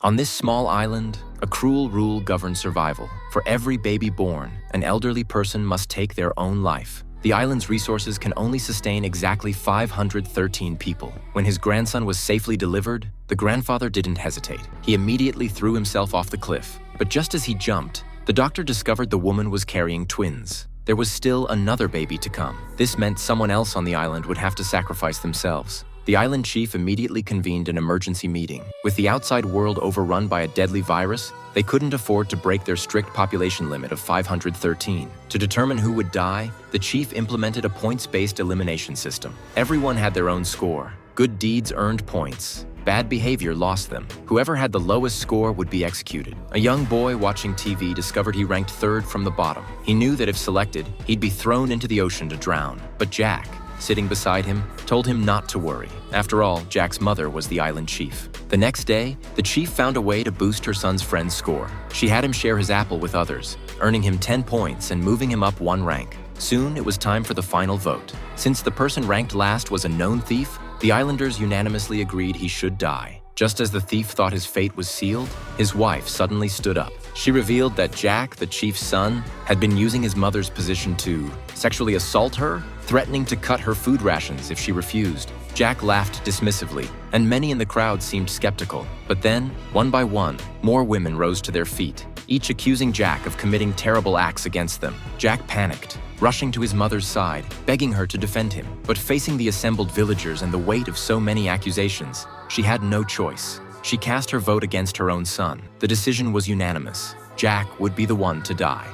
On this small island, a cruel rule governs survival. For every baby born, an elderly person must take their own life. The island's resources can only sustain exactly 513 people. When his grandson was safely delivered, the grandfather didn't hesitate. He immediately threw himself off the cliff. But just as he jumped, the doctor discovered the woman was carrying twins. There was still another baby to come. This meant someone else on the island would have to sacrifice themselves. The island chief immediately convened an emergency meeting. With the outside world overrun by a deadly virus, they couldn't afford to break their strict population limit of 513. To determine who would die, the chief implemented a points-based elimination system. Everyone had their own score. Good deeds earned points. Bad behavior lost them. Whoever had the lowest score would be executed. A young boy watching TV discovered he ranked third from the bottom. He knew that if selected, he'd be thrown into the ocean to drown. But Jack, sitting beside him, told him not to worry. After all, Jack's mother was the island chief. The next day, the chief found a way to boost her son's friend's score. She had him share his apple with others, earning him 10 points and moving him up one rank. Soon, it was time for the final vote. Since the person ranked last was a known thief, the islanders unanimously agreed he should die. Just as the thief thought his fate was sealed, his wife suddenly stood up. She revealed that Jack, the chief's son, had been using his mother's position to sexually assault her, threatening to cut her food rations if she refused. Jack laughed dismissively, and many in the crowd seemed skeptical. But then, one by one, more women rose to their feet, each accusing Jack of committing terrible acts against them. Jack panicked, rushing to his mother's side, begging her to defend him. But facing the assembled villagers and the weight of so many accusations, she had no choice. She cast her vote against her own son. The decision was unanimous. Jack would be the one to die.